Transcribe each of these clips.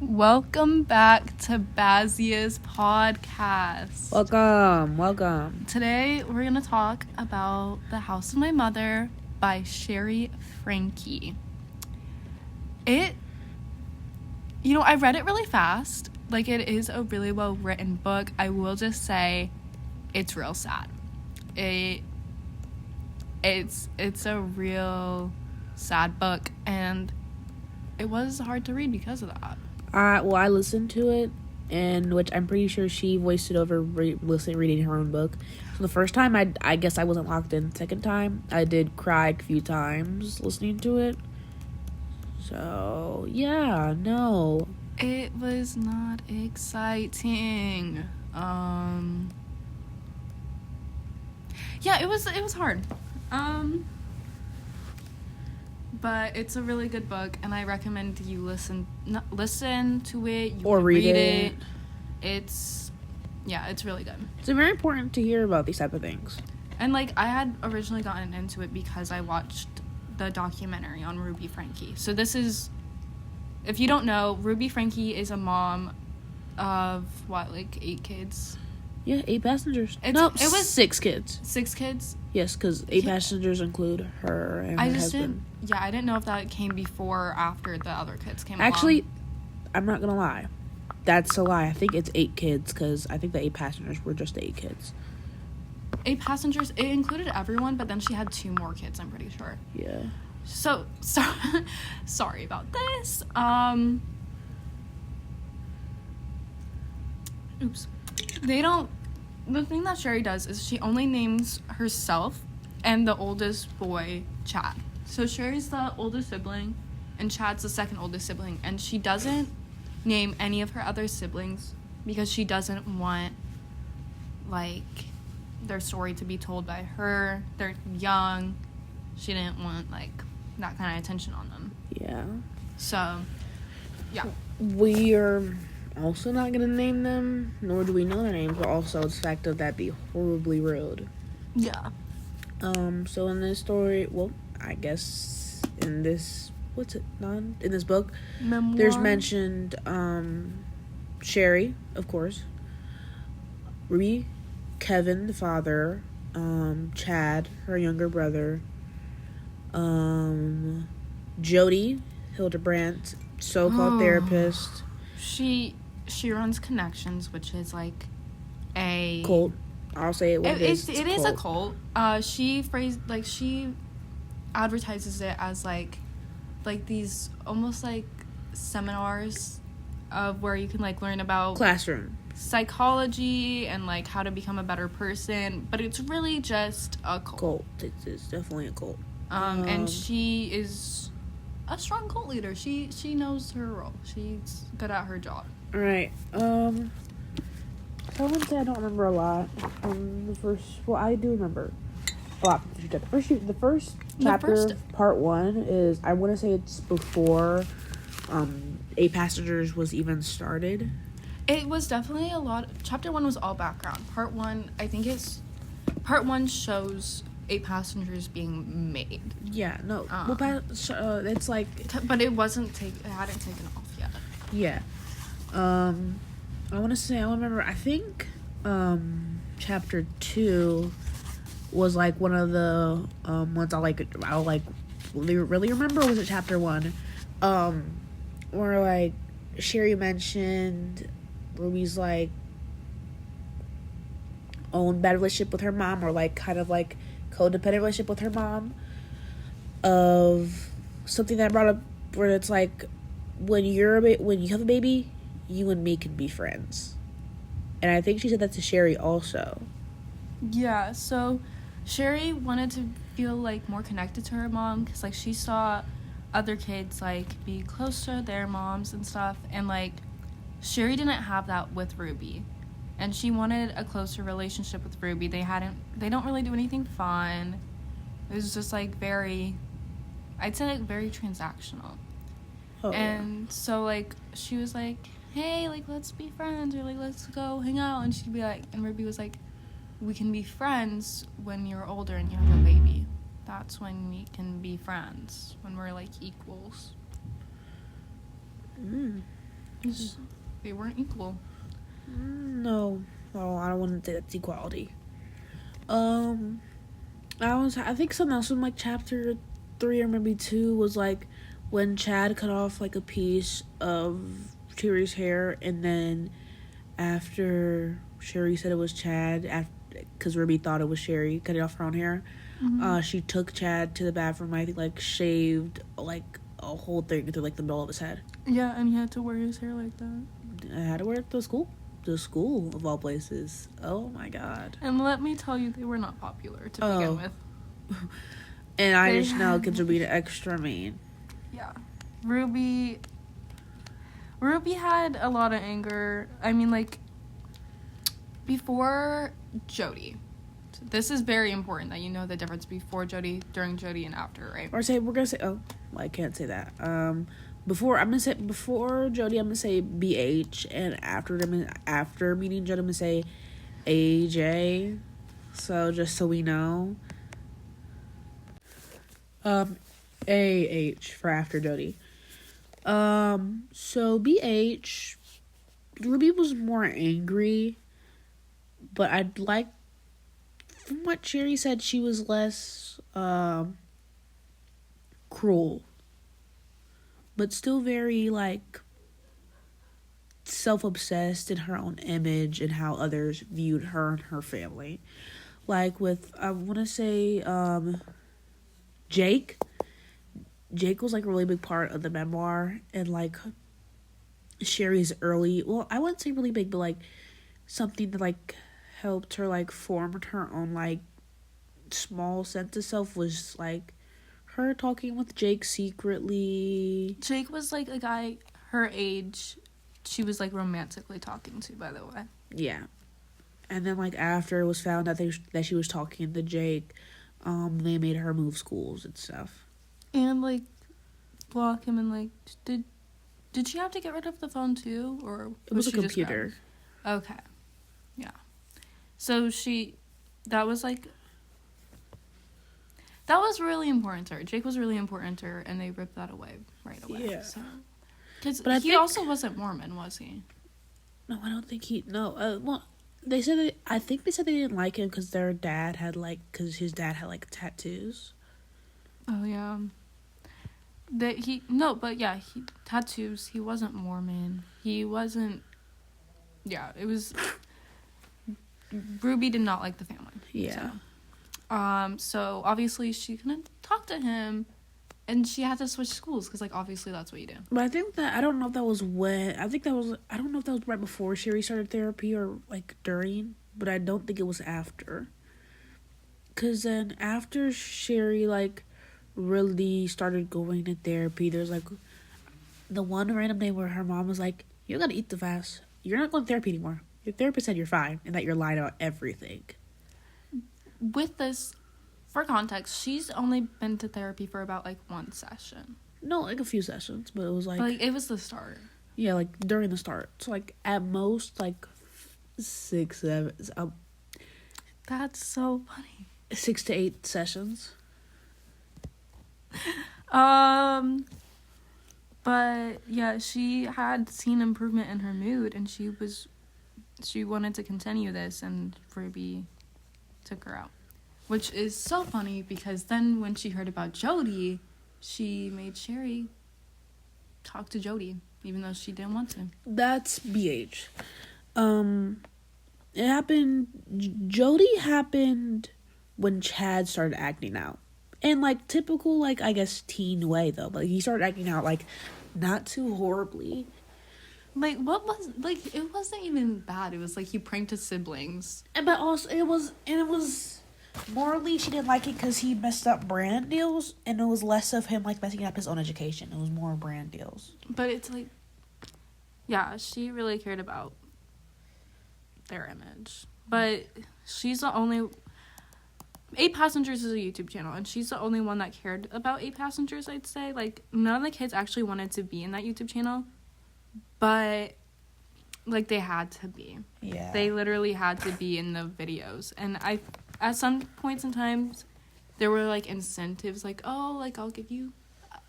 Welcome back to Bazia's podcast. Welcome. Today we're going to talk about The House of My Mother by Sherry Frankie. I read it really fast. Like, it is a really well written book. I will just say it's real sad. It's a real sad book, and it was hard to read because of that. I listened to it, and which I'm pretty sure she voiced it over reading her own book. So the first time, I guess I wasn't locked in. Second time, I did cry a few times listening to it. So, yeah, no. It was not exciting. Yeah, it was hard. But it's a really good book, and I recommend you listen to it. Or read it. It's really good. It's very important to hear about these type of things. And, like, I had originally gotten into it because I watched the documentary on Ruby Frankie. So this is, if you don't know, Ruby Frankie is a mom of, 8 kids? Yeah, 8 passengers. It was 6 kids. 6 kids? Yes, because 8 passengers include her and her husband. I didn't know if that came before or after the other kids came along. Actually, I'm not going to lie. That's a lie. I think it's 8 kids, because I think the 8 passengers were just 8 kids. 8 passengers? It included everyone, but then she had 2 more kids, I'm pretty sure. Yeah. So sorry about this. Oops. The thing that Sherry does is she only names herself and the oldest boy, Chad. So Sherry's the oldest sibling, and Chad's the second oldest sibling, and she doesn't name any of her other siblings because she doesn't want, their story to be told by her. They're young. She didn't want, that kind of attention on them. Yeah. So, yeah. We are also not going to name them, nor do we know their names, but also it's the fact that that'd be horribly rude. Yeah. So in this story, well, I guess in this, in this book, Memoir. There's mentioned, Sherry, of course, Ruby, Kevin, the father, Chad, her younger brother, Jody Hildebrandt, so-called therapist. She runs Connections, which is a cult. I'll say it. It is a cult. She advertises it as these almost seminars of where you can learn about classroom psychology and how to become a better person, but it's really just a cult. It's definitely a cult. And she is a strong cult leader. She knows her role. She's good at her job. All right. I wouldn't say I don't remember a lot. I do remember a lot. The first chapter, part 1, is, I want to say it's before 8 Passengers was even started. It was definitely a lot. Chapter 1 was all background. Part 1, I think part 1 shows 8 Passengers being made. Yeah, no. It's but it hadn't taken off yet. Yeah. I want to say, I remember, I think, chapter 2 was, one of the, ones I'll really remember, or was it chapter 1? Where, Sherry mentioned Ruby's, own bad relationship with her mom, or, codependent relationship with her mom, of something that brought up where it's when you have a baby, you and me can be friends. And I think she said that to Sherry also. Yeah, so Sherry wanted to feel more connected to her mom because she saw other kids be close to their moms and stuff, and Sherry didn't have that with Ruby, and she wanted a closer relationship with Ruby. They don't really do anything fun. It was just very, I'd say very transactional. Oh, and yeah. So she was hey, let's be friends, or let's go hang out, and she'd be and Ruby was we can be friends when you're older and you have a baby. That's when we can be friends, when we're equals. They weren't equal. No, I don't want to say that's equality. I think something else in like chapter 3 or maybe 2 was like when Chad cut off like a piece of Sherry's hair, and then after Sherry said it was Chad, because Ruby thought it was Sherry cutting off her own hair, she took Chad to the bathroom. I think like shaved like a whole thing through like the middle of his head. Yeah, and he had to wear his hair like that. I had to wear it to school. The school of all places. Oh my god. And let me tell you, they were not popular to begin with. And I just know kids are being extra mean. Yeah. Ruby had a lot of anger. I mean, like, before Jody. So this is very important that you know the difference before Jody, during Jody, and after, right? Or we're gonna say well, I can't say that. Before Jody, I'm gonna say BH, and after meeting Jody, I'm gonna say AJ. So just so we know, AH for after Jody. So BH, Ruby was more angry, but I'd like, from what Sherry said, she was less cruel, but still very like self-obsessed in her own image and how others viewed her and her family. Like with, I want to say Jake was like a really big part of the memoir, and like Sherry's early, well, I wouldn't say really big, but like something that like helped her like form her own like small sense of self was like her talking with Jake secretly. Jake was like a guy her age she was like romantically talking to, by the way. Yeah. And then like after it was found out that she was talking to Jake, they made her move schools and stuff. And like block him, and like did she have to get rid of the phone too, or it was a computer? Okay. Yeah. So that was really important to her. Jake was really important to her, and they ripped that away right away. Yeah. So, because he also wasn't Mormon, was he? No, I don't think he. No. Well, they said I think they said they didn't like him because his dad had like tattoos. Oh yeah. Tattoos. He wasn't Mormon. He wasn't. Yeah, it was. Ruby did not like the family. Yeah. So obviously she couldn't talk to him, and she had to switch schools because, like, obviously that's what you do. But I think that I don't know if that was I don't know if that was right before Sherry started therapy or like during, but I don't think it was after. Cause then after Sherry like really started going to therapy, there's like the one random day where her mom was like, "You gotta eat the fast. You're not going to therapy anymore. Your therapist said you're fine and that you're lying about everything." With this, for context, she's only been to therapy for about like one session. No, like a few sessions, but it was like it was the start. Yeah, like during the start. So like at most like 6, 7. That's so funny. 6 to 8 sessions. But yeah, she had seen improvement in her mood, and she wanted to continue this, and Ruby took her out. Which is so funny because then when she heard about Jody, she made Sherry talk to Jody, even though she didn't want to. That's BH. It happened. Jody happened when Chad started acting out. In like typical, like, I guess, teen way though. But he started acting out like not too horribly. Like, what was, like, it wasn't even bad. It was like he pranked his siblings. But also it was morally she didn't like it because he messed up brand deals, and it was less of him like messing up his own education. It was more brand deals. But it's like, yeah, she really cared about their image. But she's the only... 8 Passengers is a YouTube channel, and she's the only one that cared about 8 Passengers, I'd say. Like, none of the kids actually wanted to be in that YouTube channel, but, like, they had to be. Yeah. They literally had to be in the videos. And at some points in times, there were, like, incentives, like, oh, like, I'll give you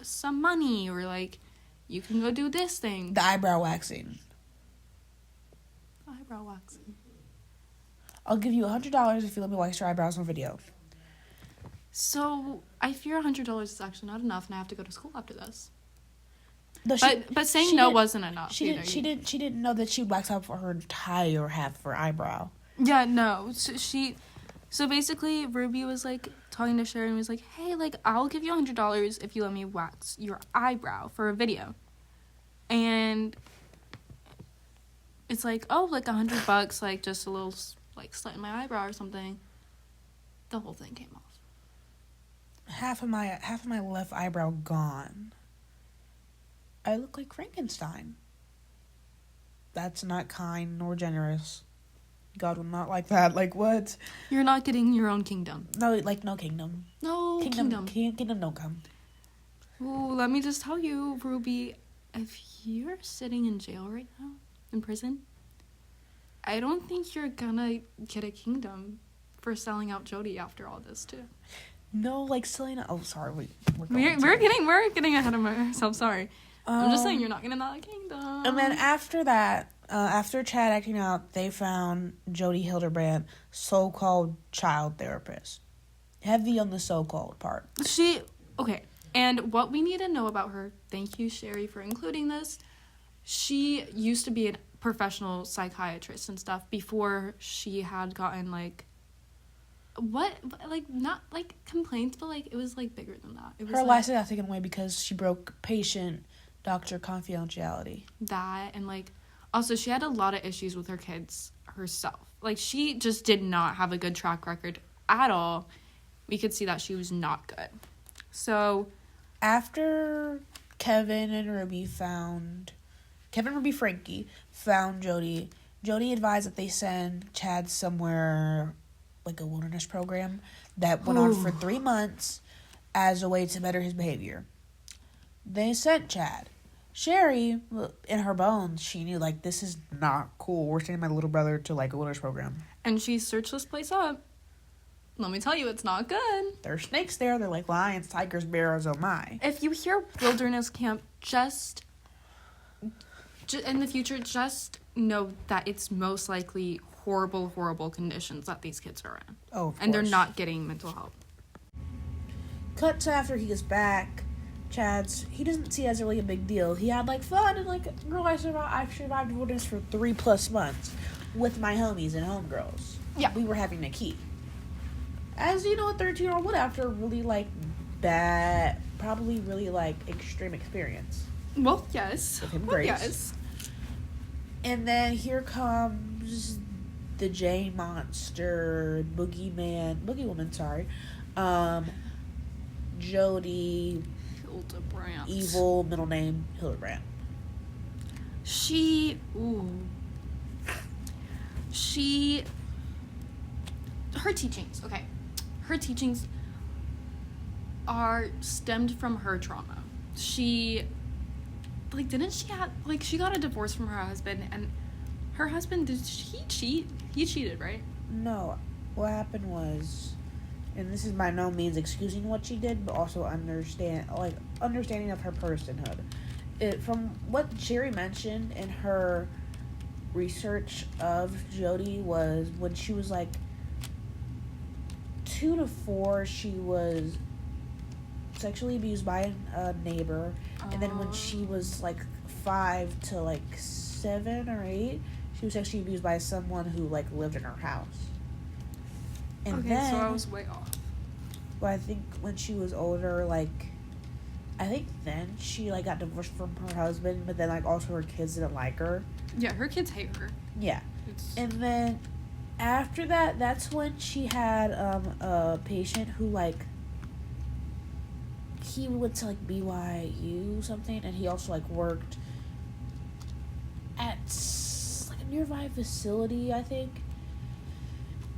some money, or, like, You can go do this thing. The eyebrow waxing. Eyebrow waxing. I'll give you $100 if you let me wax your eyebrows on video. So, I fear $100 is actually not enough, and I have to go to school after this. No, But saying no wasn't enough. She didn't know that she'd wax out for her entire half of her eyebrow. Yeah, no. So basically, Ruby was like talking to Sherry and was like, "Hey, like I'll give you $100 if you let me wax your eyebrow for a video." And it's like, oh, like $100, like just a little like slit in my eyebrow or something. The whole thing came off. Half of my left eyebrow gone. I look like Frankenstein. That's not kind nor generous. God will not like that. Like, what? You're not getting your own kingdom. No, like, no kingdom. No kingdom. Kingdom no come. Ooh, let me just tell you, Ruby, if you're sitting in jail right now, in prison, I don't think you're gonna get a kingdom for selling out Jody after all this, too. No, like, Selena. Oh, sorry. We're getting ahead of ourselves. Sorry. I'm just saying you're not getting that kingdom. And then after that, after Chad acting out, they found Jody Hildebrand, so-called child therapist. Heavy on the so-called part. Okay, and what we need to know about her, thank you, Sherry, for including this, she used to be a professional psychiatrist and stuff before she had gotten, like, not, like, complaints, but, like, it was, like, bigger than that. It was Her like, license got taken away because she broke patient-doctor confidentiality. That, and, like, also, she had a lot of issues with her kids herself. Like, she just did not have a good track record at all. We could see that she was not good. So, after Kevin Ruby Frankie found Jody, Jody advised that they send Chad somewhere, like a wilderness program, that went on for 3 months as a way to better his behavior. They sent Chad. Sherry, in her bones, she knew, like, this is not cool. We're sending my little brother to, like, a wilderness program. And she searched this place up. Let me tell you, it's not good. There are snakes there. They're like lions, tigers, bears, oh my. If you hear wilderness camp, just in the future, just know that it's most likely horrible, horrible conditions that these kids are in. Oh, of course. And they're not getting mental help. Cut to after he gets back. He doesn't see it as really a big deal. He had, like, fun and, like, girl, I've survived wilderness for 3+ months with my homies and homegirls. Yeah. We were having a key. As, you know, a 13-year-old would after a really, like, bad, probably really, like, extreme experience. Well, yes. With him, Grace. Yes. And then here comes the J Monster, Boogeywoman, sorry. Jody Hildebrand. Evil middle name Hildebrand. Her teachings, okay. Her teachings are stemmed from her trauma. She got a divorce from her husband, and her husband, did he cheat? He cheated, right? No, what happened was, and this is by no means excusing what she did, but also understanding of her personhood. From what Sherry mentioned in her research of Jody was when she was like 2 to 4, she was sexually abused by a neighbor, and then when she was like 5 to like 7 or 8, she was sexually abused by someone who like lived in her house. And okay, then, so I was way off. Well, I think when she was older, then she like got divorced from her husband, but then like also her kids didn't like her. Yeah, her kids hate her. Yeah. And then after that, that's when she had a patient who like he went to like BYU something, and he also like worked at like a nearby facility, I think.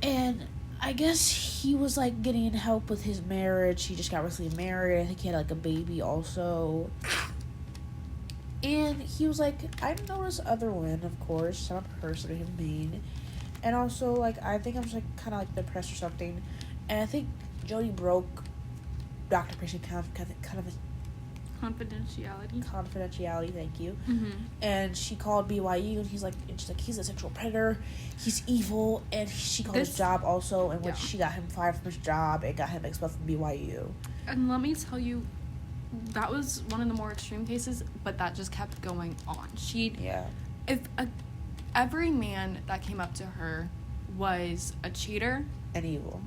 And I guess he was like getting help with his marriage. He just got recently married. I think he had like a baby also. And he was like, I know this other women, of course. I'm a person to him mean. And also, like, I think I'm just like kind of like depressed or something. And I think Jody broke doctor-patient kind of Confidentiality. Thank you. Mm-hmm. And she called BYU, and she's like, he's a sexual predator, he's evil, and she called his job also, in which she got him fired from his job and got him expelled from BYU. And let me tell you, that was one of the more extreme cases, but that just kept going on. Every man that came up to her was a cheater and evil,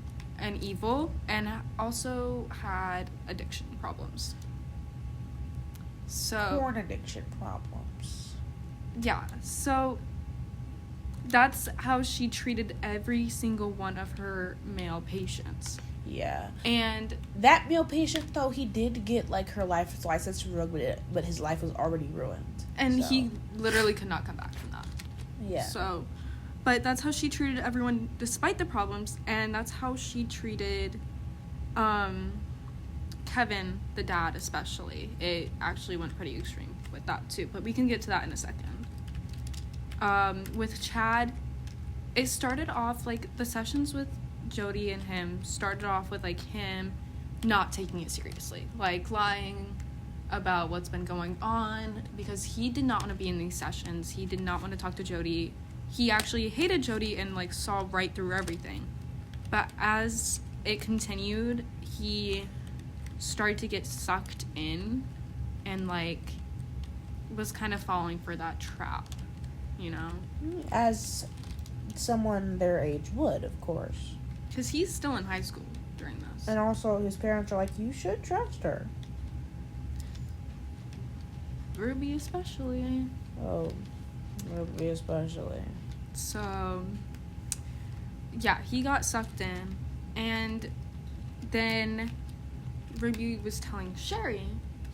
and also had addiction problems. So porn addiction problems. Yeah, so that's how she treated every single one of her male patients. Yeah. And that male patient, though, he did get, like, her life license ruined, but his life was already ruined. And he literally could not come back from that. Yeah. So, but that's how she treated everyone despite the problems, and that's how she treated Kevin, the dad, especially. It actually went pretty extreme with that, too, but we can get to that in a second. With Chad, it started off, like, the sessions with Jody and him started off with, like, him not taking it seriously, like, lying about what's been going on, because he did not want to be in these sessions. He did not want to talk to Jody. He actually hated Jody and, like, saw right through everything. But as it continued, he started to get sucked in and, like, was kind of falling for that trap, you know? As someone their age would, of course. Because he's still in high school during this. And also, his parents are like, you should trust her. Ruby especially. Oh, Ruby especially. So, yeah, he got sucked in. And then Ruby was telling Sherry,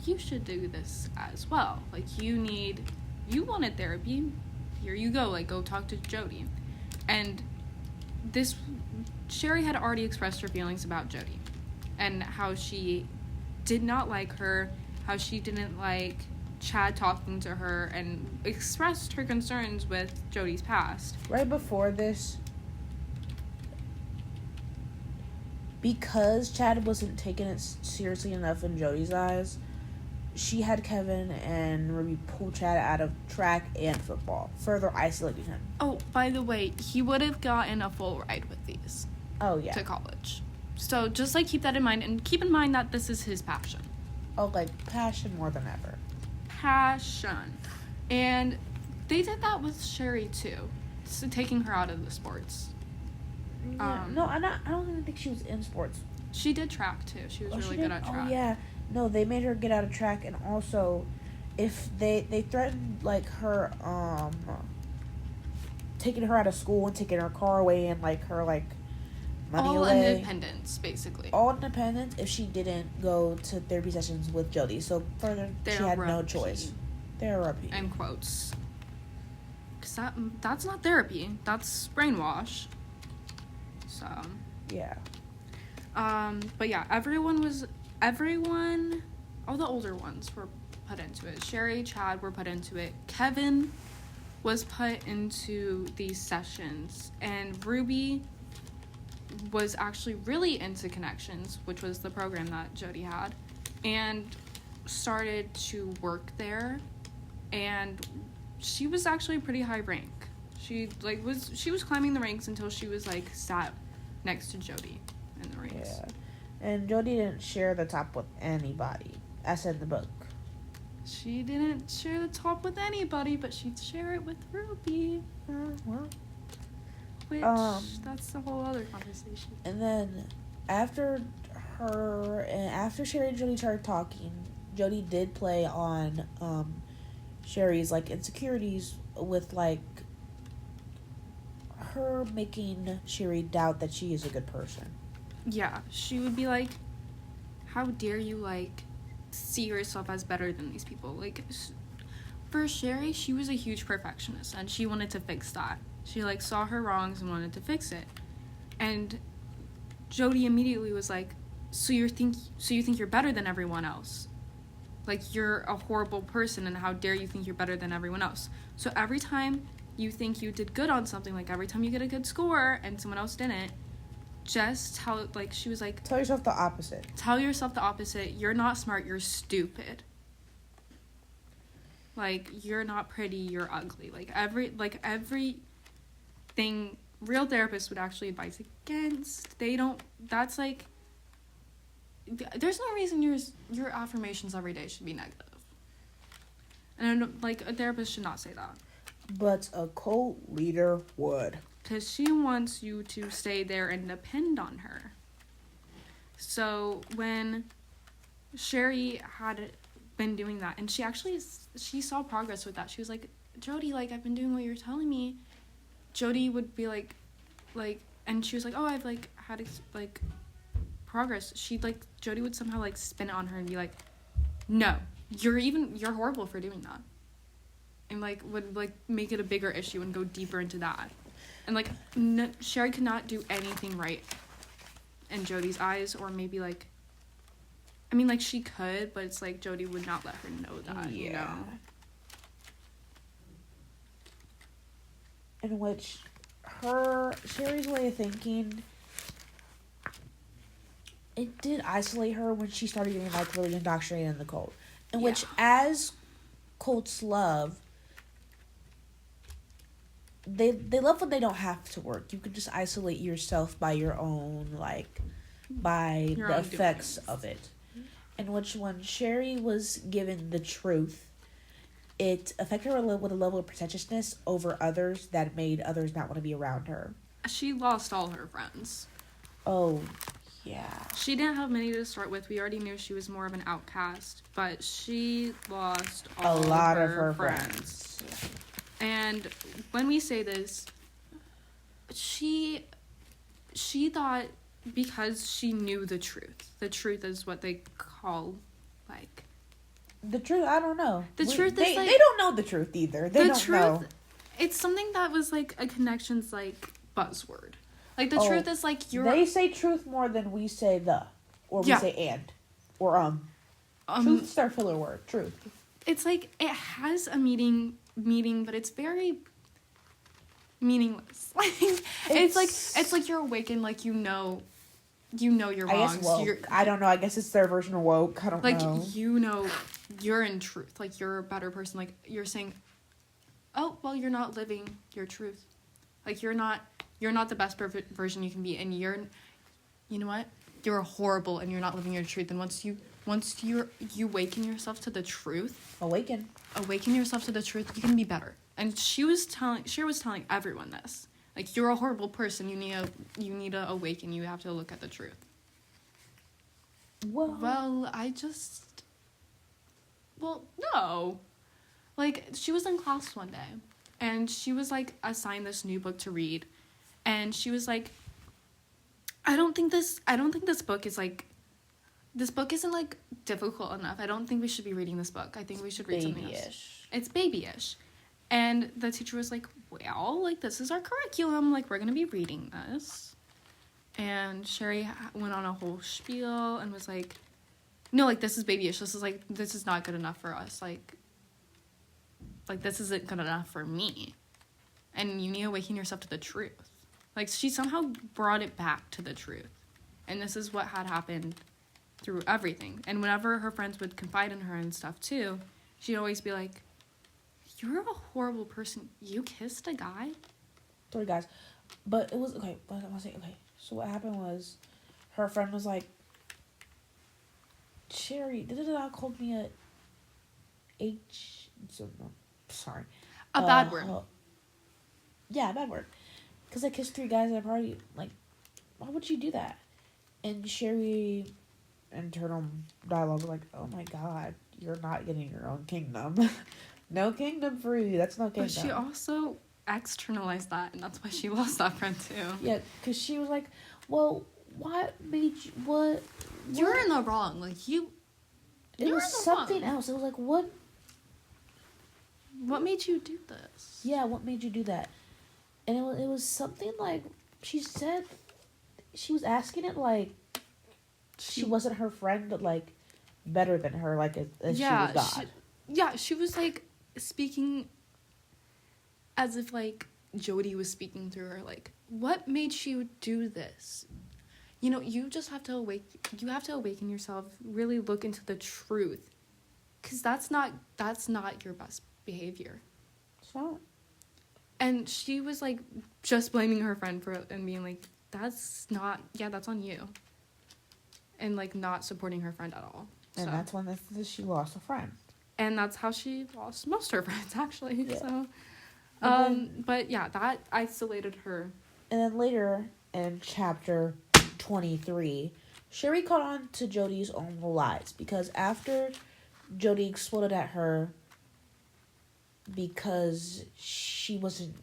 you should do this as well. Like, you wanted therapy. Here you go. Like, go talk to Jody. And Sherry had already expressed her feelings about Jody and how she did not like her, how she didn't like Chad talking to her, and expressed her concerns with Jody's past. Right before this, because Chad wasn't taking it seriously enough in Jody's eyes, she had Kevin and Ruby pull Chad out of track and football, further isolating him. Oh, by the way, he would have gotten a full ride with these. Oh, yeah. To college. So just, like, keep that in mind, and keep in mind that this is his passion. Oh, like, passion more than ever. Passion. And they did that with Sherry, too. So taking her out of the sports. Yeah. No, I don't even think she was in sports. She did track, too. She was really good at track. Oh, yeah. No, they made her get out of track, and also, if they threatened, like, her, taking her out of school and taking her car away and, like, her, like, money all away. All independence, basically. All independence if she didn't go to therapy sessions with Jody. So, further, she had no choice. Therapy. End quotes. Because that's not therapy. That's brainwash. So. Yeah. But yeah, all the older ones were put into it. Sherry, Chad were put into it. Kevin was put into these sessions. And Ruby was actually really into Connections, which was the program that Jody had, and started to work there. And she was actually pretty high rank. She was climbing the ranks until she was, like, sat next to Jody in the ranks. Yeah. And Jody didn't share the top with anybody, as in the book. She didn't share the top with anybody, but she'd share it with Ruby. Well. Which, that's the whole other conversation. And then, after Sherry and Jody started talking, Jody did play on, Sherry's, like, insecurities with, like, her making Sherry doubt that she is a good person. Yeah, she would be like, how dare you, like, see yourself as better than these people? Like, for Sherry, she was a huge perfectionist, and she wanted to fix that. She, like, saw her wrongs and wanted to fix it. And Jody immediately was like, so you think you're better than everyone else? Like, you're a horrible person, and how dare you think you're better than everyone else? So every time you think you did good on something, like every time you get a good score and someone else didn't, just she was like, tell yourself the opposite. Tell yourself the opposite. You're not smart, you're stupid. Like, you're not pretty, you're ugly. Everything real therapists would actually advise against. They don't, that's like, there's no reason your affirmations every day should be negative. And, like, a therapist should not say that. But a cult leader would. Because she wants you to stay there and depend on her. So when Sherry had been doing that, and she saw progress with that. She was like, Jody, like, I've been doing what you're telling me. Jody would be like, and she was like, oh, I've, like, had, like, progress. Jody would somehow, like, spin it on her and be like, no, you're horrible for doing that. And, like, would, like, make it a bigger issue and go deeper into that. And, like, Sherry could not do anything right in Jody's eyes, or maybe, like, I mean, like, she could, but it's like Jody would not let her know that, Yeah. you know? In which Sherry's way of thinking, it did isolate her when she started getting, like, really indoctrinated in the cult. In which, as cults love, they love when they don't have to work. You can just isolate yourself by your own, like, by the effects of it. In which, when Sherry was given the truth, it affected her with a level of pretentiousness over others that made others not want to be around her. She lost all her friends. Oh, yeah. She didn't have many to start with. We already knew she was more of an outcast, but she lost A lot of her friends. And when we say this, she thought, because she knew the truth is what they call, like... The truth, I don't know. Truth is, like... They don't know the truth, either. They don't know. It's something that was, like, a connections, like, buzzword. Like, the truth is, like, you're... They say truth more than we say the. Or we say and. Or Truth's our filler word. Truth. It's, like, it has a meaning, but it's very... meaningless. Like, it's like you're awakened, like, you know you're wrong. I guess woke. I don't know. I guess it's their version of woke. I don't know. Like, you know you're in truth. Like, you're a better person. Like, you're saying, oh, well, you're not living your truth. Like, you're not the best perfect version you can be. And you know what? You're horrible and you're not living your truth. And once you awaken yourself to the truth. Awaken yourself to the truth, you can be better. And Sherry was telling everyone this. Like, you're a horrible person. You need to awaken. You have to look at the truth. Well, no. Like, she was in class one day, and she was, like, assigned this new book to read, and she was like, I don't think this book is, like, this book isn't, like, difficult enough. I don't think we should be reading this book. I think we should read something else. It's babyish. And the teacher was like, well, like, this is our curriculum. Like, we're going to be reading this. And Sherry went on a whole spiel and was like, no, like, this is babyish. This is not good enough for us. Like, this isn't good enough for me. And you need to awaken yourself to the truth. Like, she somehow brought it back to the truth. And this is what had happened through everything. And whenever her friends would confide in her and stuff, too, she'd always be like, you're a horrible person. You kissed a guy? 3 guys. But it was, okay, but I want to say, okay, so what happened was, her friend was like, Sherry, called me a bad word. Yeah, a bad word. Because I kissed 3 guys at a party. Like, why would you do that? And Sherry, internal dialogue, was like, oh my god, you're not getting your own kingdom. No kingdom for you. That's not kingdom. But she also externalized that, and that's why she lost that friend, too. Yeah, because she was like, well, what made you... What? You're in the wrong. Like, you... It was something else. It was like, what... What made you do this? Yeah, what made you do that? And it was something like... She said... She was asking it like... She wasn't her friend, but, like, better than her, like, as she was God. She was, like, speaking as if, like, Jody was speaking through her. Like, what made you do this? You just have to awaken yourself, really look into the truth, Because that's not your best behavior. It's not. And she was like just blaming her friend for it and being like, that's on you. And like not supporting her friend at all. And that's when she lost a friend. And that's how she lost most of her friends, actually. Yeah. So, but yeah, that isolated her. And then later in chapter 23, Sherry caught on to Jody's own lies because after Jody exploded at her because she wasn't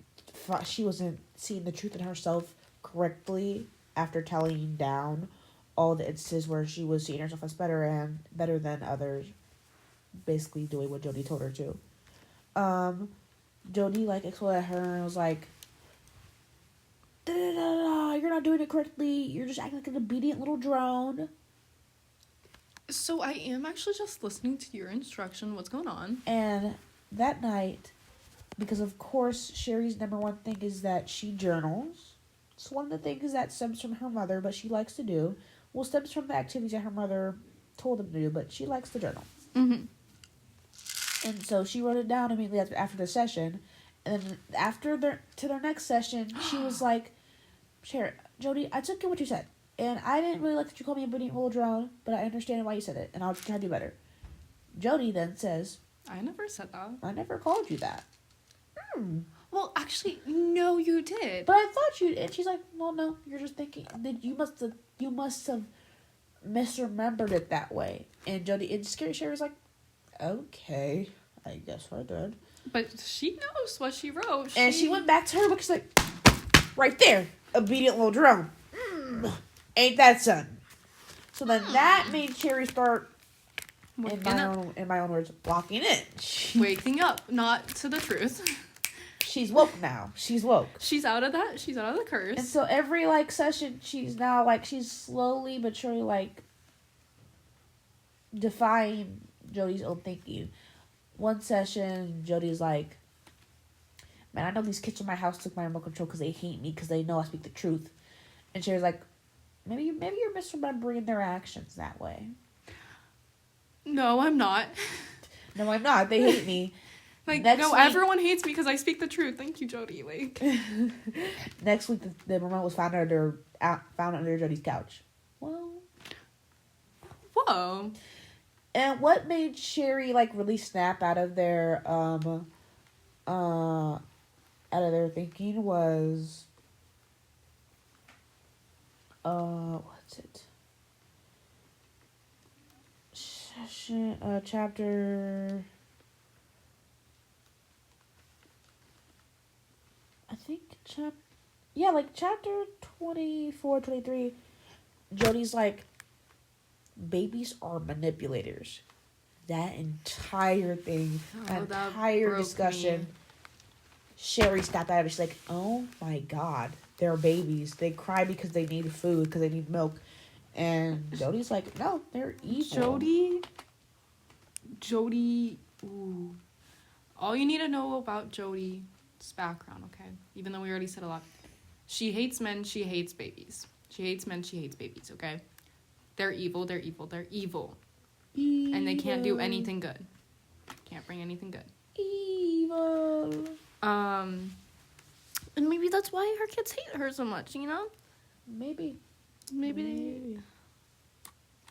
seeing the truth in herself correctly after tallying down all the instances where she was seeing herself as better than others, basically doing what Jody told her to. Jody like exploded at her and was like, you're not doing it correctly. You're just acting like an obedient little drone. So I am actually just listening to your instruction. What's going on? And that night, because of course Sherry's number one thing is that she journals. It's one of the things that stems from her mother, but she likes to do. Well, stems from the activities that her mother told them to do, but she likes to journal. Mm-hmm. And so she wrote it down immediately after the session. And then after their next session, she was like, Jody, I took in what you said. And I didn't really like that you called me a obedient little drone, but I understand why you said it, and I'll try to do better. Jody then says, I never said that. I never called you that. Well, actually, no, you did. But I thought you did. And she's like, well, no, you're just thinking. You must have misremembered it that way. And Sherry's like, okay, I guess I did. But she knows what she wrote. And she went back to her book. She's like, right there, obedient little drone. Ain't that something? So then that made Sherry start, in my own words, walking in. Waking up, not to the truth. She's woke now. She's woke. She's out of that. She's out of the curse. And so every session, she's now she's slowly but surely defying Jody's own thinking. One session, Jody's like, man, I know these kids in my house took my remote control because they hate me because they know I speak the truth. And Sherry's like, maybe you're misremembering their actions that way. No, I'm not. No, I'm not. They hate me. Next week, everyone hates me because I speak the truth. Thank you, Jody. Next week, the remote was found under Jody's couch. Whoa. And what made Sherry really snap out of their thinking was what's it? Chapter, I think chapter 24, 23, Jody's like, babies are manipulators. That entire thing, entire discussion, Sherry stopped at it. She's like, oh my God, they're babies. They cry because they need food, because they need milk. And Jody's like, no, they're evil. Jody, ooh. All you need to know about Jody's background, okay? Even though we already said a lot. She hates men, she hates babies. She hates men, she hates babies, okay? They're evil, they're evil, they're evil. And they can't do anything good. Can't bring anything good. Evil. And maybe that's why her kids hate her so much, you know? Maybe.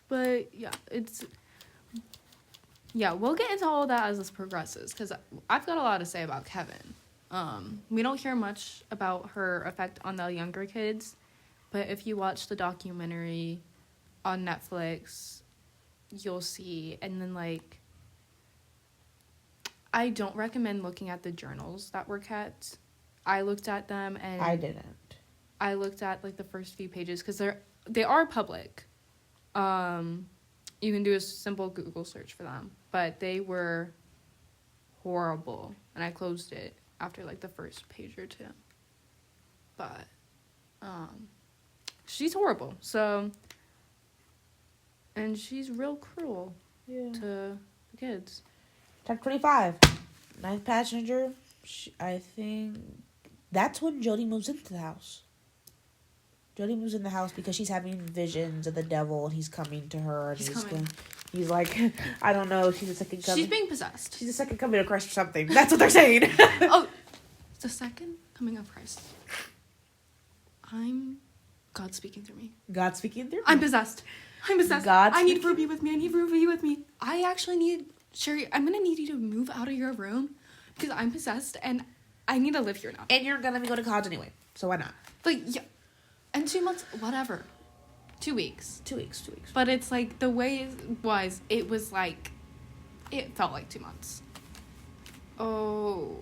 But, yeah, we'll get into all of that as this progresses, because I've got a lot to say about Kevin. We don't hear much about her effect on the younger kids, but if you watch the documentary on Netflix, you'll see. And then I don't recommend looking at the journals that were kept. I looked at them, and I didn't. I looked at the first few pages because they are public. You can do a simple Google search for them, but they were horrible, and I closed it after the first page or two. But she's horrible. So, and she's real cruel to the kids. Chapter 25, ninth passenger. I think that's when Jody moves into the house. Jody moves in the house because she's having visions of the devil and he's coming to her. And He's coming. He's like, I don't know. She's the second coming. She's being possessed. She's the second coming of Christ or something. That's what they're saying. Oh, the second coming of Christ. I'm God speaking through me. God speaking through. I'm possessed. God I need speaking- Ruby with me. I need Ruby with me. I actually need Sherry. I'm gonna need you to move out of your room because I'm possessed and I need to live here now. And you're gonna be going to college anyway, so why not? Like, yeah. And 2 months, whatever. 2 weeks. 2 weeks. But it's like, the way it was like, it felt like 2 months. Oh.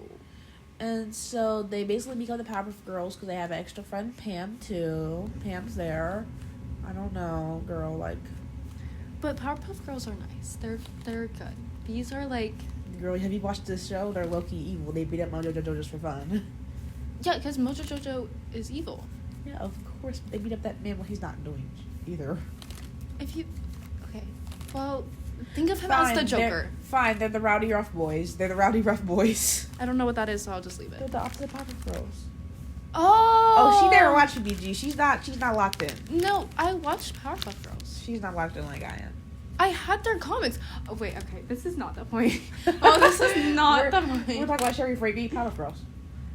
And so they basically become the Powerpuff Girls because they have an extra friend, Pam, too. Pam's there. I don't know, girl, like... But Powerpuff Girls are nice. They're good. These are like... Girl, have you watched this show? They're low-key evil. They beat up Mojo Jojo just for fun. Yeah, because Mojo Jojo is evil. Yeah, of course. But they beat up that man while he's not doing either. If you... Okay. Well, think of him as the Joker. They're the Rowdy Rough Boys. They're the Rowdy Rough Boys. I don't know what that is, so I'll just leave They're it. the opposite Powerpuff Girls. Oh! Oh, she never watched BG. She's not locked in. No, I watched Powerpuff Girls. She's not locked in like I am. I had their comics. Oh, wait, okay. This is not the point. Oh, this is not the point. We're talking about Sherry Freaky Powerpuff Girls.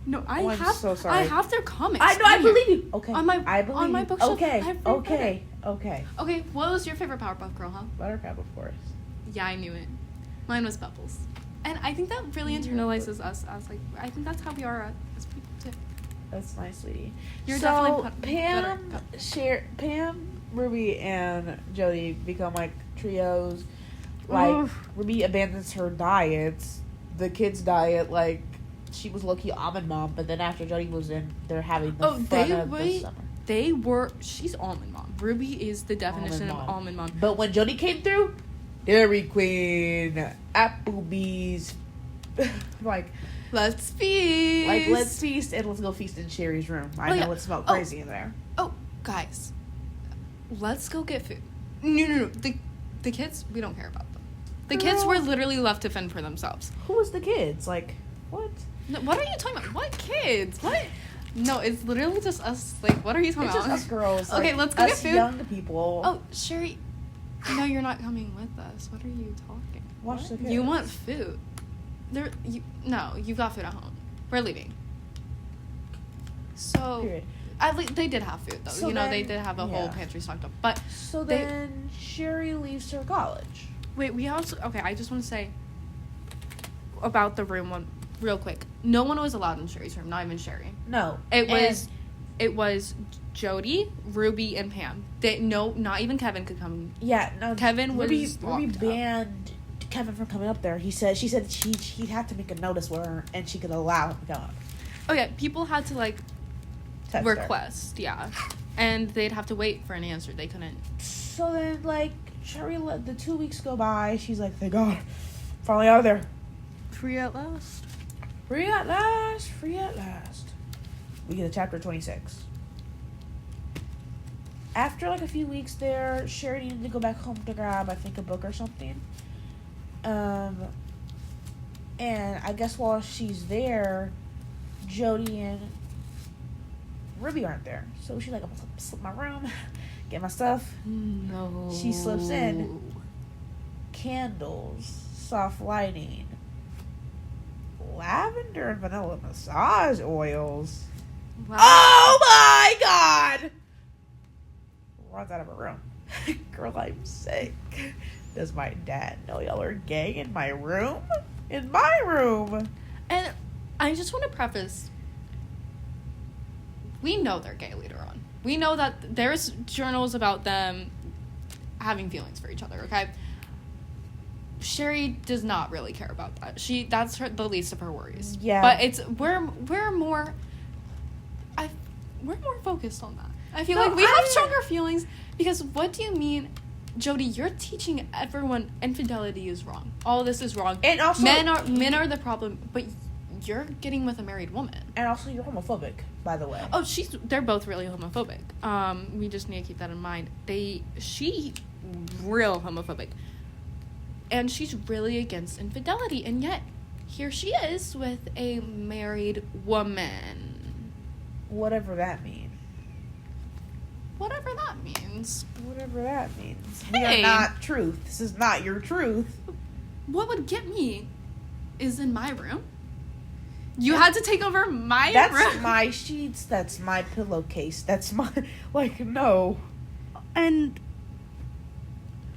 No, I'm so sorry. I have their comics. I know, I right here. believe you. Okay. On my you. bookshelf. Okay. I have Okay. Okay, what was your favorite Powerpuff Girl, huh? Buttercup, of course. Yeah, I knew it. Mine was Bubbles. And I think that really internalizes us as, like, I think that's how we are as people, too. That's nice, sweetie. You're so, definitely Pam, Ruby, and Jody become, like, trios. Like, Oof. Ruby abandons her diets. The kids' diet, like, she was low-key almond mom, but then after Jody moves in, they're having the fun of the summer. She's almond mom. Ruby is the definition of almond mom. But when Jody came through, Dairy Queen, Applebee's, like, let's feast. Like, let's feast and let's go feast in Sherry's room. I know it smelled crazy in there. Oh, guys, let's go get food. No. The kids, we don't care about them. The kids were literally left to fend for themselves. Who was the kids? Like, what? No, what are you talking about? What kids? What? No, it's literally just us. Like, what are you talking It's about? just us girls. Okay, like, let's go get us food. young people. Oh, Sherry. No, you're not coming with us. What are you talking? Watch the kids. You want food? You've got food at home. We're leaving. So, Period. they did have food though. So they did have a whole pantry stocked up. But so then Sherry leaves her college. wait, I just want to say about the room one real quick. No one was allowed in Sherry's room. Not even Sherry. No, It was Jody, Ruby, and Pam. Not even Kevin could come. Yeah, no. Kevin was Ruby locked up. banned Kevin from coming up there. He said he'd have to make a notice with her, and she could allow him to come up. Oh yeah, people had to like Test request, yeah, and they'd have to wait for an answer. They couldn't. So then, like, Sherry let the 2 weeks go by. She's like, thank God, finally out of there. Free at last. Free at last. Free at last. We get to chapter 26. After, like, a few weeks there, Sherry needed to go back home to grab, I think, a book or something. And I guess while she's there, Jody and Ruby aren't there. So she's like, I'm gonna slip my room, get my stuff. No. She slips in. Candles, soft lighting, lavender and vanilla massage oils. Wow. Oh my God! Runs out of her room. Girl, I'm sick. Does my dad know y'all are gay in my room? In my room! And I just want to preface, we know they're gay later on. We know that there's journals about them having feelings for each other, okay? Sherry does not really care about that. That's the least of her worries. Yeah. But we're more focused on that. I feel like we have stronger feelings because what do you mean, Jody, you're teaching everyone infidelity is wrong. All this is wrong. And also men are the problem, but you're getting with a married woman. And also you're homophobic, by the way. Oh, they're both really homophobic. We just need to keep that in mind. She real homophobic. And she's really against infidelity, and yet here she is with a married woman. Whatever that means. Whatever that means. Whatever that means. Hey. We are not truth. This is not your truth. What would get me is in my room. You had to take over my That's room. my sheets. That's my pillowcase. That's my... Like, no. And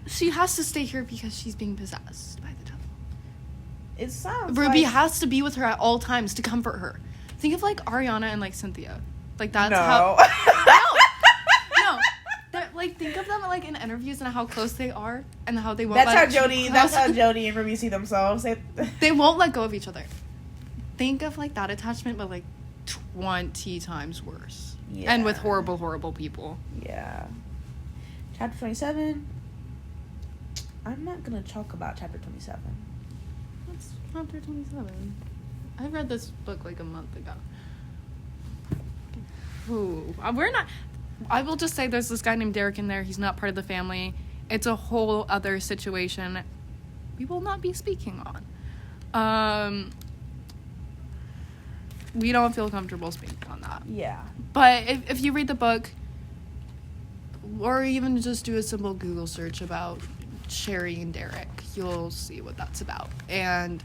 she has to stay here because she's being possessed by the devil. It sounds Ruby like... has to be with her at all times to comfort her. Think of, like, Ariana and, like, Cynthia. Like, that's no. how... No. That, like, think of them, like, in interviews and how close they are and how they won't That's how Jody and Ruby see themselves. They won't let go of each other. Think of, like, that attachment, but, like, 20 times worse. Yeah. And with horrible, horrible people. Yeah. Chapter 27. I'm not going to talk about chapter 27. What's chapter 27? I read this book, like, a month ago. Ooh. We're not... I will just say there's this guy named Derek in there. He's not part of the family. It's a whole other situation we will not be speaking on. We don't feel comfortable speaking on that. Yeah. But if you read the book, or even just do a simple Google search about Sherry and Derek, you'll see what that's about. And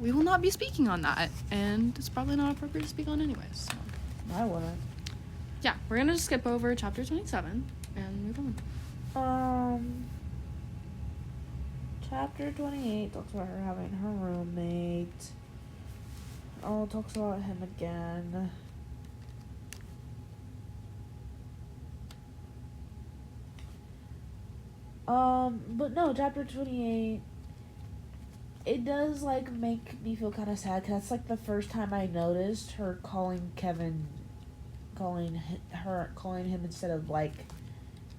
we will not be speaking on that. And it's probably not appropriate to speak on anyways. So. I wouldn't. Yeah, we're going to skip over chapter 27 and move on. Chapter 28 talks about her having her roommate. Oh, talks about him again. But no, chapter 28, it does, like, make me feel kind of sad, because that's, like, the first time I noticed her calling him instead of, like,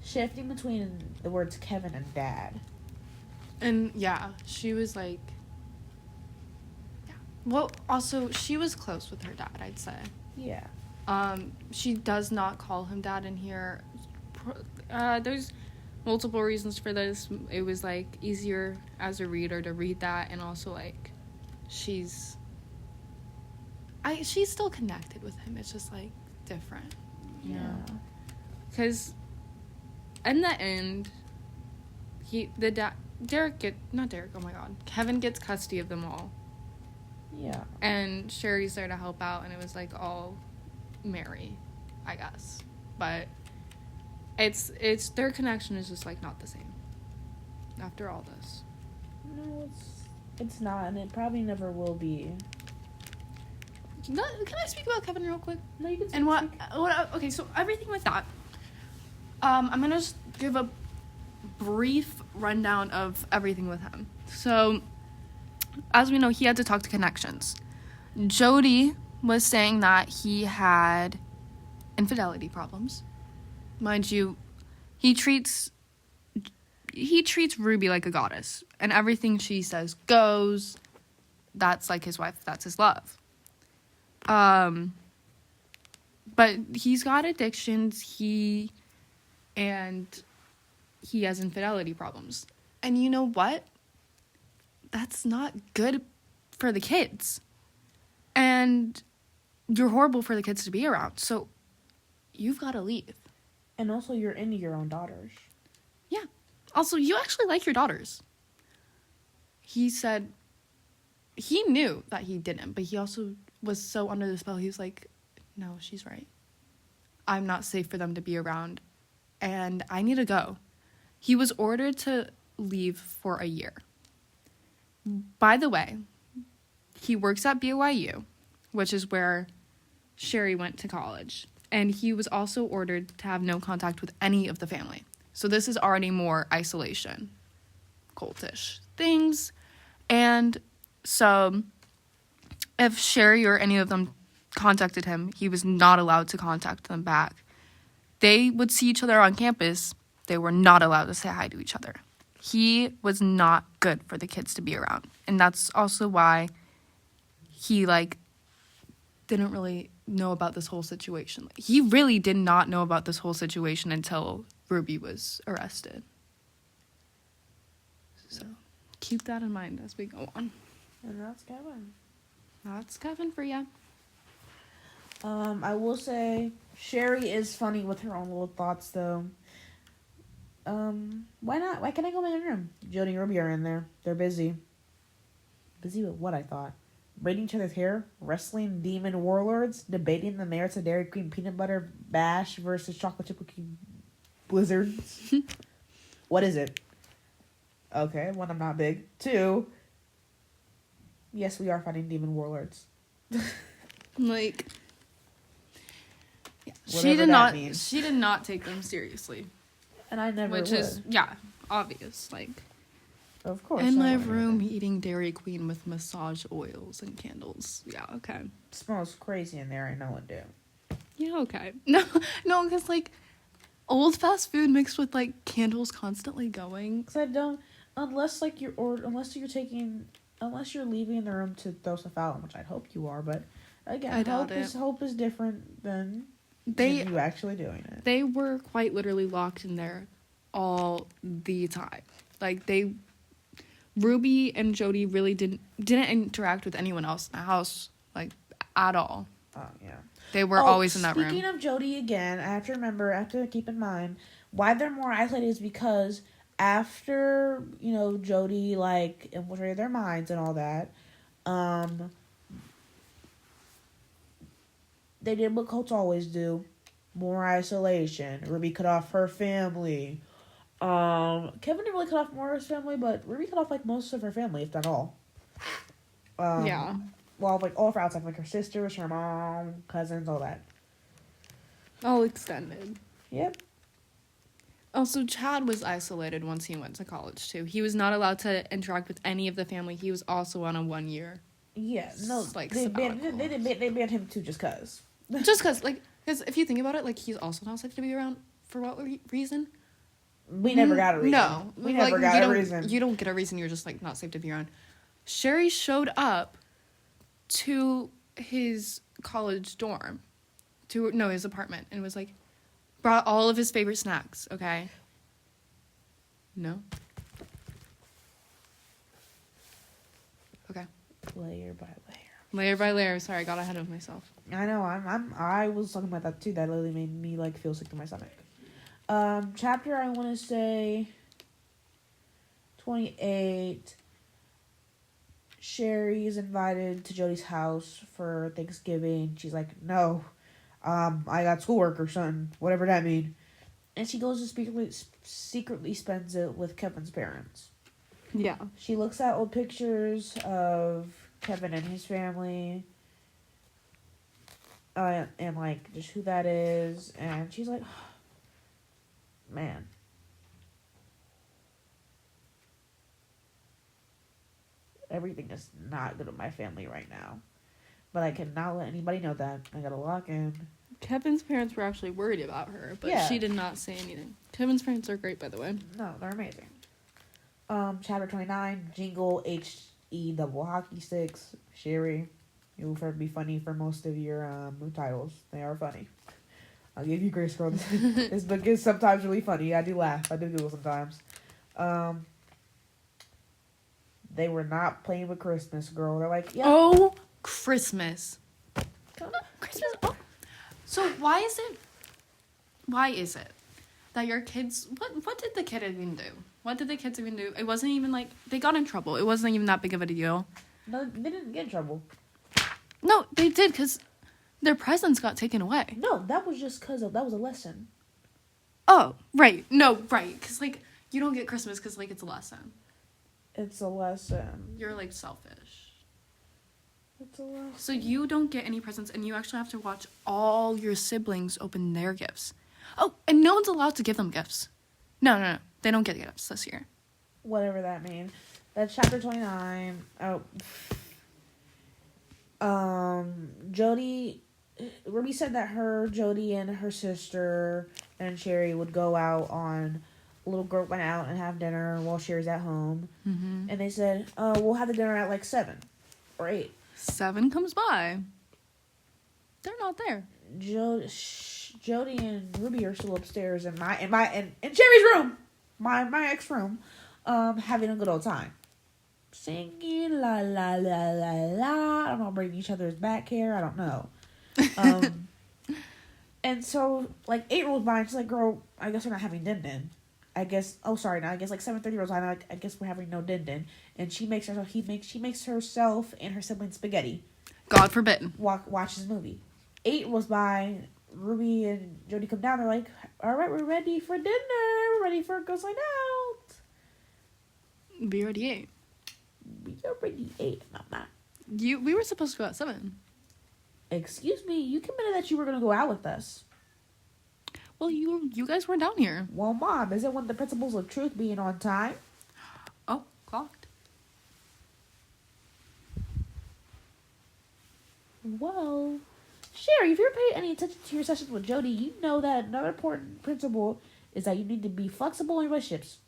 shifting between the words Kevin and Dad. And, yeah, she was, like... Yeah. Well, also, she was close with her dad, I'd say. Yeah. She does not call him Dad in here. There's multiple reasons for this. It was, like, easier as a reader to read that, and also, like, she's still connected with him. It's just, like, different. Yeah. Because in the end, Kevin gets custody of them all. Yeah. And Sherry's there to help out, and it was, like, all Mary, I guess. But it's their connection is just, like, not the same after all this. No, it's not, and it probably never will be. Can I speak about Kevin real quick? No, you can speak. And what okay, so everything with that, I'm gonna just give a brief rundown of everything with him. So, as we know, he had to talk to Connections. Jody was saying that he had infidelity problems. Mind you, he treats Ruby like a goddess, and everything she says goes. That's like his wife, that's his love. But he's got addictions, he has infidelity problems. And you know what? That's not good for the kids. And you're horrible for the kids to be around. So you've got to leave. And also, you're into your own daughters. Yeah. Also, you actually like your daughters. He said he knew that he didn't, but he also was so under the spell. He was like, no, she's right. I'm not safe for them to be around, and I need to go. He was ordered to leave for a year. By the way, he works at BYU, which is where Sherry went to college. And he was also ordered to have no contact with any of the family. So this is already more isolation, cultish things. And so if Sherry or any of them contacted him, he was not allowed to contact them back. They would see each other on campus. They were not allowed to say hi to each other. He was not good for the kids to be around. And that's also why he, like, didn't really know about this whole situation. He really did not know about this whole situation until Ruby was arrested. So keep that in mind as we go on. And that's Kevin. That's Kevin for ya. I will say Sherry is funny with her own little thoughts, though. Why not? Why can't I go in my room? Jody and Ruby are in there. They're busy. Busy with what, I thought? Braiding each other's hair, wrestling demon warlords, debating the merits of Dairy Queen peanut butter bash versus chocolate chip cookie blizzards. What is it? Okay, one, I'm not big. Two, yes, we are fighting demon warlords. Like, yeah, Whatever she did not take them seriously, And I never which would. is obvious. Like, Of course. in I my wouldn't room either. eating Dairy Queen with massage oils and candles. Yeah, okay. Smells crazy in there. I know it do. Yeah, okay. No, because like old fast food mixed with like candles constantly going. Because I don't, unless you're leaving the room to throw stuff out, which I'd hope you are, but again, I doubt it. hope is different than They you actually doing it. they were quite literally locked in there all the time. Like Ruby and Jody really didn't interact with anyone else in the house, like, at all. Oh, yeah. They were always in that room. Speaking of Jody again, I have to keep in mind why they're more isolated is because after, Jody, like, infiltrated their minds and all that, they did what cults always do. More isolation. Ruby cut off her family. Kevin didn't really cut off more of his family, but Ruby cut off, like, most of her family, if not all. Yeah. Well, like, all of her outside, like, her sisters, her mom, cousins, all that. All extended. Yep. Also, Chad was isolated once he went to college, too. He was not allowed to interact with any of the family. He was also on a 1 year. Yeah, no, Like, they banned sabbatical. him, too, just cause. Just because, like, because if you think about it, like, he's also not safe to be around. For what reason? We never got a reason. No. We never got a reason. You don't get a reason. You're just, like, not safe to be around. Sherry showed up to his college dorm. His apartment. And was, like, brought all of his favorite snacks, okay? No? Okay. Layer by layer. Layer by layer. Sorry, I got ahead of myself. I know, I was talking about that, too. That literally made me, like, feel sick to my stomach. Chapter, I want to say 28. Sherry is invited to Jody's house for Thanksgiving. She's like, no, I got schoolwork or something, whatever that mean. And she goes to secretly spends it with Kevin's parents. Yeah. She looks at old pictures of Kevin and his family. And like, just who that is. And she's like, man. Everything is not good with my family right now. But I cannot let anybody know that. I gotta lock in. Kevin's parents were actually worried about her, but Yeah. she did not say anything. Kevin's parents are great, by the way. No, they're amazing. Chapter 29, Jingle HE double hockey sticks. Sherry, you'll be funny for most of your titles. They are funny. I'll give you grace, girl. This book is sometimes really funny. I do laugh. I do giggle sometimes. They were not playing with Christmas, girl. They're like, yeah. Oh, Christmas. Christmas. Oh. So why is it that your kids, what did the kid even do? What did the kids even do? It wasn't even like, they got in trouble. It wasn't even that big of a deal. No, they didn't get in trouble. No, they did, because their presents got taken away. No, that was just because that was a lesson. Oh, right. No, right. Because, like, you don't get Christmas because, like, it's a lesson. It's a lesson. You're, like, selfish. It's a lesson. So you don't get any presents, and you actually have to watch all your siblings open their gifts. Oh, and no one's allowed to give them gifts. No. They don't get gifts this year. Whatever that means. That's chapter 29. Jody, Ruby said that Jody and her sister and Sherry would go out on, a little group went out and have dinner while Sherry's at home. Mm-hmm. And they said, we'll have the dinner at like 7 or 8. 7 comes by. They're not there. Jody and Ruby are still upstairs in Sherry's room, my ex room, having a good old time, singing la la la la la. I don't know, braiding each other's back hair. I don't know. And so, like, 8 rolls by, and she's like, girl, I guess we're not having din-din. I guess, oh, sorry, no, I guess, like, 7:30 rolls by, and I guess we're having no din-din. And she makes herself and her siblings spaghetti. God forbid. Watch this movie. 8 rolls by, Ruby and Jody come down, they're like, all right, we're ready for dinner. We're ready for Girls Night Out. We already ate. We already ate, mama. We were supposed to go at 7. Excuse me, you committed that you were going to go out with us. Well, you guys weren't down here. Well, Mom, is it one of the principles of truth being on time? Oh, clocked. Well, Sherry, if you're paying any attention to your sessions with Jody, you know that another important principle is that you need to be flexible in relationships,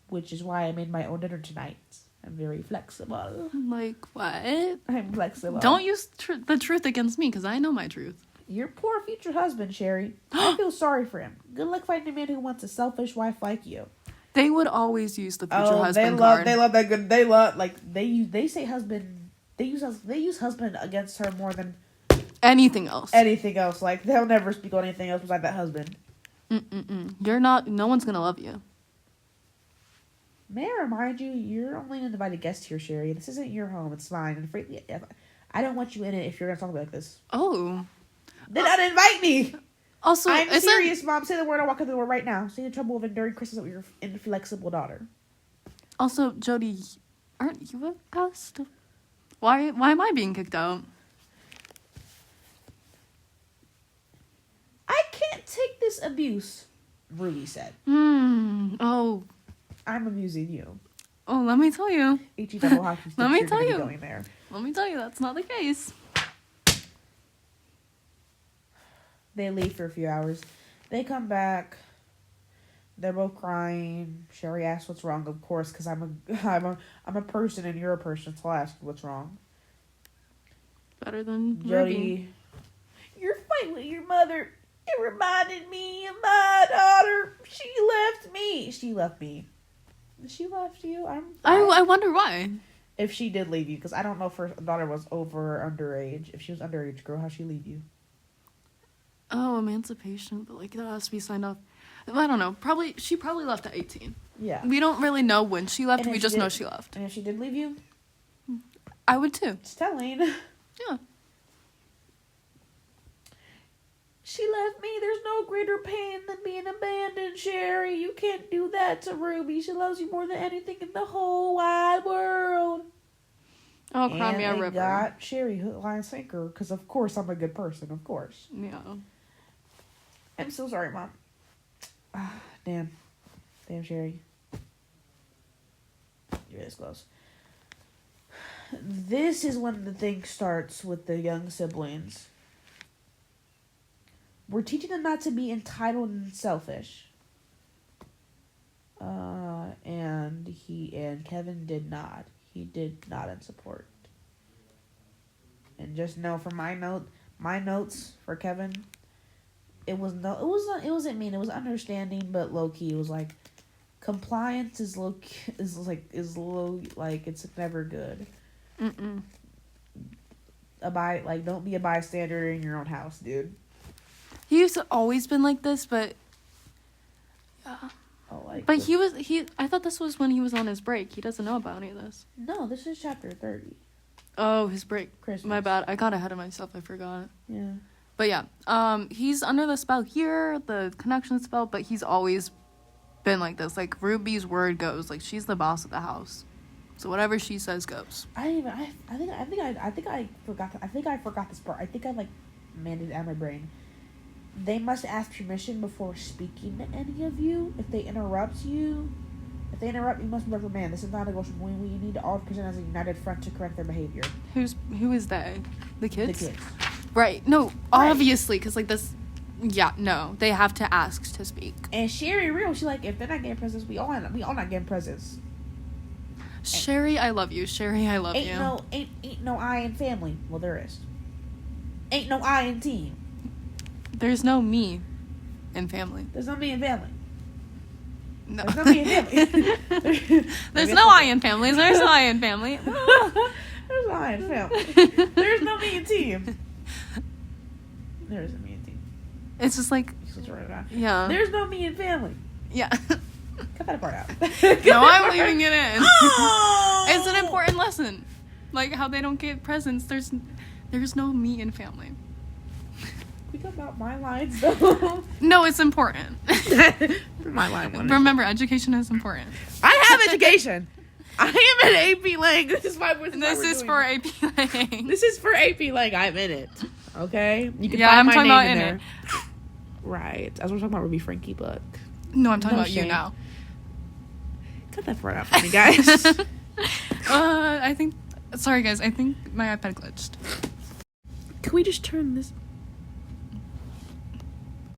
which is why I made my own dinner tonight. I'm very flexible. Like, what? I'm flexible. Don't use the truth against me, because I know my truth. Your poor future husband, Sherry. I feel sorry for him. Good luck finding a man who wants a selfish wife like you. They would always use the future husband card. They love that good. They love, like, they say husband. They use husband against her more than anything else. Anything else. Like, they'll never speak on anything else besides that husband. No one's gonna love you. May I remind you, you're only an invited guest here, Sherry. This isn't your home. It's fine. And frankly, I don't want you in it if you're gonna talk like this. Oh. Then don't invite me. Also, I'm serious, Mom. Say the word. I'll walk out the door right now. Say the trouble of enduring Christmas with your inflexible daughter. Also, Jody, aren't you a pest? Why am I being kicked out? I can't take this abuse, Ruby said. Oh. I'm abusing you. Oh, let me tell you. H-E double hockey sticks. Let me tell you. Going there. Let me tell you, that's not the case. They leave for a few hours. They come back. They're both crying. Sherry asks what's wrong, of course, because I'm a person and you're a person, so I'll ask what's wrong. Better than Jody. Ruby. Your fight with your mother, it reminded me of my daughter. She left me. She left me. She left you? I wonder why. If she did leave you, because I don't know if her daughter was over or underage. If she was underage, girl, how'd she leave you? Oh, emancipation, but like that has to be signed off. I don't know. She probably left at 18. Yeah. We don't really know when she left. We just know she left. And if she did leave you? I would too. It's telling. Yeah. She left me. There's no greater pain than being abandoned, Sherry. You can't do that to Ruby. She loves you more than anything in the whole wide world. Oh, cry me a river. And got Sherry hook, line, sinker, because of course I'm a good person, of course. Yeah. I'm so sorry, Mom. Damn, Sherry. You're this close. This is when the thing starts with the young siblings. We're teaching them not to be entitled and selfish. And Kevin did not. He did not in support. And just know from my notes for Kevin, it wasn't mean. It was understanding, but low key. It was like compliance is low. It's never good. Don't be a bystander in your own house, dude. He's always been like this, but yeah. I thought this was when he was on his break. He doesn't know about any of this. No, this is chapter 30. Oh, his break. Christmas. My bad. I got ahead of myself. I forgot. Yeah. But yeah, he's under the spell here, the connection spell, but he's always been like this. Like, Ruby's word goes. Like, she's the boss of the house. So whatever she says goes. I think I forgot this part. I think I manned it out of my brain. They must ask permission before speaking to any of you. If they interrupt, you must be reprimanded. This is not negotiable. We need to all present as a united front to correct their behavior. Who is they? The kids? The kids. Right. No, obviously, because this. Yeah, no, they have to ask to speak. And Sherry, she like, if they're not getting presents, we all not getting presents. Sherry, I love you. Sherry, I love you. Ain't no I in family. Well, there is. Ain't no I in team. There's no me in family. There's no me in family. No. There's no me in family. There's no I in families. There's no I in family. There's no I in family. There's no me in team. There isn't me in team. It's just like, yeah. There's no me in family. Yeah. Cut that part out. No, I'm leaving it in. Oh! It's an important lesson. Like how they don't get presents. There's no me in family. We got about my lines though. No, it's important. My line one. Remember, education is important. I have education. I am in AP Lang. This is why we're This is for AP Lang. This is for AP Lang. I'm in it. Okay? You can Yeah, find I'm my talking name about in in there. it. Right. As we're talking about Ruby Frankie book. No, I'm talking No about you shame. now. Cut that part out for me, guys. I think. Sorry, guys. I think my iPad glitched. Can we just turn this?